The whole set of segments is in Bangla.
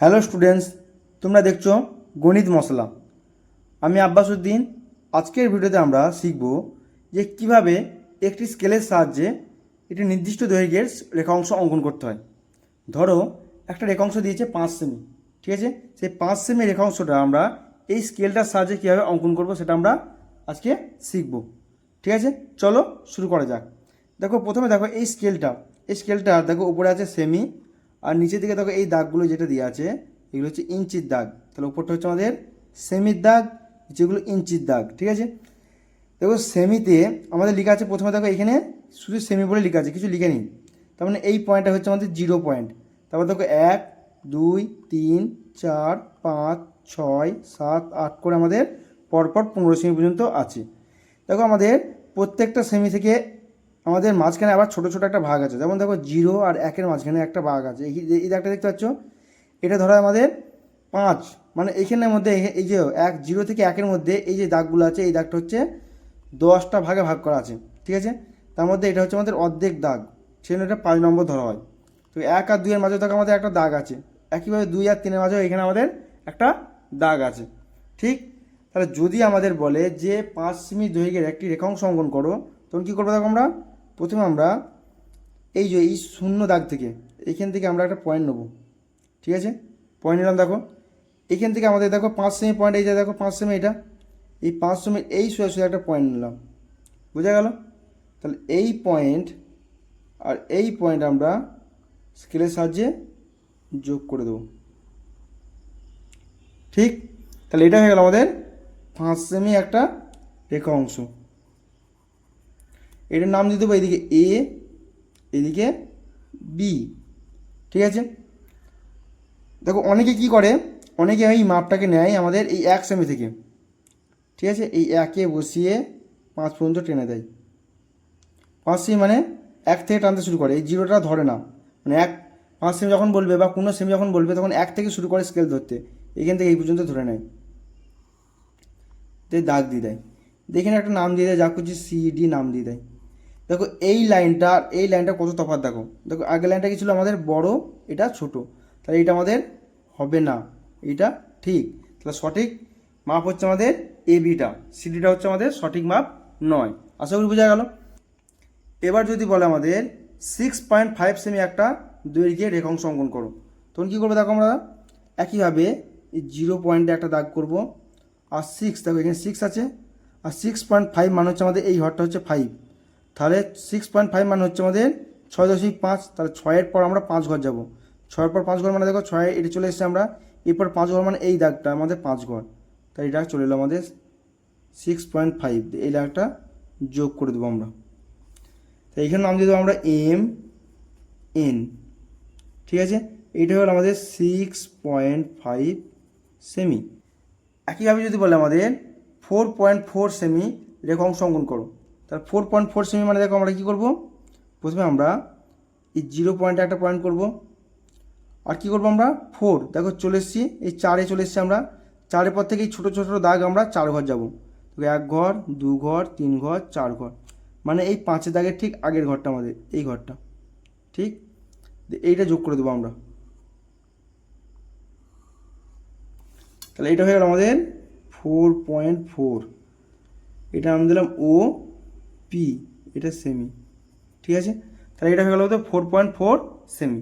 হ্যালো স্টুডেন্টস, তোমরা দেখছো গণিত মশলা। আমি আব্বাসউদ্দিন। আজকের ভিডিওতে আমরা শিখব যে কিভাবে একটি স্কেলের সাহায্যে একটি নির্দিষ্ট দৈর্ঘ্যের রেখাংশ অঙ্কন করতে হয়। ধরো একটা রেখাংশ দিয়েছে 5 সেমি, ঠিক আছে? সেই 5 সেমি রেখাংশটা আমরা এই স্কেলটার সাহায্যে কীভাবে অঙ্কন করব সেটা আমরা আজকে শিখব, ঠিক আছে? চলো শুরু করা যাক। দেখো প্রথমে দেখো এই স্কেলটা দেখো উপরে আছে সেমি, আর নিচের দিকে দেখো এই দাগগুলো যেটা দিয়ে আছে এগুলো হচ্ছে ইঞ্চির দাগ। তাহলে উপরটা হচ্ছে আমাদের সেমির দাগ, যেগুলো ইঞ্চির দাগ, ঠিক আছে? দেখো সেমিতে আমাদের লেখা আছে, প্রথমে দেখো এখানে শুধু সেমি বলে লেখা আছে, কিছু লিখে নিই। তার মানে এই পয়েন্টটা হচ্ছে আমাদের 0 পয়েন্ট। তারপর দেখো 1 2 3 4 5 6 7 8 করে আমাদের পরপর 15 সেমি পর্যন্ত আছে। দেখো আমাদের প্রত্যেকটা সেমি থেকে আমাদের মাঝখানে আবার ছোটো ছোটো একটা ভাগ আছে। যেমন দেখো 0 আর 1-এর মাঝখানে একটা ভাগ আছে, এই দাগটা দেখতে পাচ্ছ? এটা ধরো আমাদের 5, মানে এইখানের মধ্যে এই যে 0 থেকে 1-এর মধ্যে এই যে দাগগুলো আছে, এই দাগটা হচ্ছে 10টা ভাগে ভাগ করা আছে, ঠিক আছে? তার মধ্যে এটা হচ্ছে আমাদের অর্ধেক দাগ, সেজন্য এটা 5 নম্বর ধরা হয়। তো 1 আর 2-এর মাঝে দেখো আমাদের একটা দাগ আছে, একইভাবে 2 আর 3-এর মাঝেও এখানে আমাদের একটা দাগ আছে, ঠিক? তাহলে যদি আমাদের বলে যে 5 সেমি দৈর্ঘ্যের একটি রেখাংশ অঙ্কন করো, তখন কী করবো? দেখো আমরা প্রথমে আমরা এই যে এই শূন্য দাগ থেকে এইখান থেকে আমরা একটা পয়েন্ট নেবো, ঠিক আছে? পয়েন্ট নিলাম। দেখো এইখান থেকে আমাদের দেখো 5 সেমি পয়েন্ট, এই যে দেখো 5 সেমি, এটা এই 5 সেমি এই সোজা একটা পয়েন্ট নিলাম, বোঝা গেল? তাহলে এই পয়েন্ট আর এই পয়েন্ট আমরা স্কেলের সাহায্যে যোগ করে দেবো, ঠিক? তাহলে এটা হয়ে গেল আমাদের 5 সেমি একটা রেখা অংশ। এটার নাম দিয়ে দেবো এদিকে এ, এদিকে বি, ঠিক আছে? দেখো অনেকে কি করে, অনেকে এই মাপটাকে নেয় আমাদের এই 1 সেমি থেকে, ঠিক আছে? এই 1-এ বসিয়ে 5 পর্যন্ত টেনে দেয়। 5 সেমি মানে 1 থেকে টানতে শুরু করে, এই 0টা ধরে না, মানে 5 সেমি যখন বলবে বা কোনো সেমি যখন বলবে তখন 1 থেকে শুরু করে স্কেল ধরতে, এখান থেকে এই পর্যন্ত ধরে নেয়, তাই দাগ দিয়ে দেয়। দেখেন একটা নাম দিয়ে দেয়, যা করছি সিডি নাম দিয়ে দেয়। দেখো এই লাইনটা আর এই লাইনটা কত তফাৎ, দেখো দেখো আগের লাইনটা কি ছিল আমাদের বড়, এটা ছোট, তাহলে এটা আমাদের হবে না, এটা ঠিক। তাহলে সঠিক মাপ হচ্ছে আমাদের এবিটা, সিডিটা হচ্ছে আমাদের সঠিক মাপ নয়। আশা করি বোঝা গেল। এবার যদি বলে আমাদের 6.5 সেমি একটা দৈর্ঘ্যের রেখাংশ অঙ্কন করো, তখন কী করবো? দেখো আমরা একইভাবে এই 0 পয়েন্টে একটা দাগ করব, আর 6, দেখো এখানে 6 আছে, আর 6.5 মান হচ্ছে আমাদের এই ঘরটা হচ্ছে 5, তাহলে 6.5 মান হচ্ছে আমাদের 6.5, তাহলে 6-এর পর আমরা 5 ঘর যাব, 6-এর পর 5 ঘর মানে দেখো 6 এটা চলে এসেছে, আমরা এরপর 5 ঘর মানে এই দাগটা আমাদের 5 ঘর, তাই এটা চলে এলো আমাদের 6.5। এই দাগটা যোগ করে দেবো আমরা, তাই এখানে নাম দিয়ে দেবো আমরা এম এন, ঠিক আছে? এইটা হলো আমাদের 6.5 সেমি। একইভাবে যদি বলে আমাদের 4.4 সেমি রেখাংশ অঙ্কন করো, তাহলে 4.4 সেমি মানে দেখো আমরা কী করব? প্রথমে আমরা এই 0 পয়েন্টে একটা পয়েন্ট করব, আর কী করবো আমরা 4, দেখো চলে এসেছি এই 4-এ চলে এসেছি আমরা, 4-এর পর থেকে এই ছোটো ছোটো দাগ আমরা 4 ঘর যাব, তো 1 ঘর 2 ঘর 3 ঘর 4 ঘর, মানে এই 5-এর দাগের ঠিক আগের ঘরটা আমাদের এই ঘরটা, ঠিক? এইটা যোগ করে দেবো আমরা, তাহলে এটা হয়ে গেল আমাদের 4.4। এটা আমি দিলাম ও পি, এটা সেমি, ঠিক আছে? তাহলে এটা হয়ে গেল আমাদের 4.4 সেমি।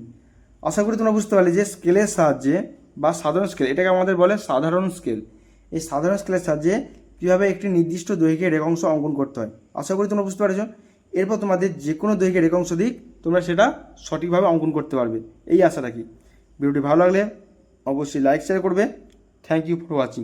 আশা করি তোমরা বুঝতে পারলে যে স্কেলের সাহায্যে বা সাধারণ স্কেল, এটাকে আমাদের বলে সাধারণ স্কেল, এই সাধারণ স্কেলের সাহায্যে কীভাবে একটি নির্দিষ্ট দৈর্ঘ্যের রেখাংশ অঙ্কন করতে হয়। আশা করি তোমরা বুঝতে পারছো। এরপর তোমাদের যে কোনো দৈর্ঘ্যের রেখাংশ দিক তোমরা সেটা সঠিকভাবে অঙ্কন করতে পারবে, এই আশা রাখি। ভিডিওটি ভালো লাগলে অবশ্যই লাইক শেয়ার করবে। Thank you for watching.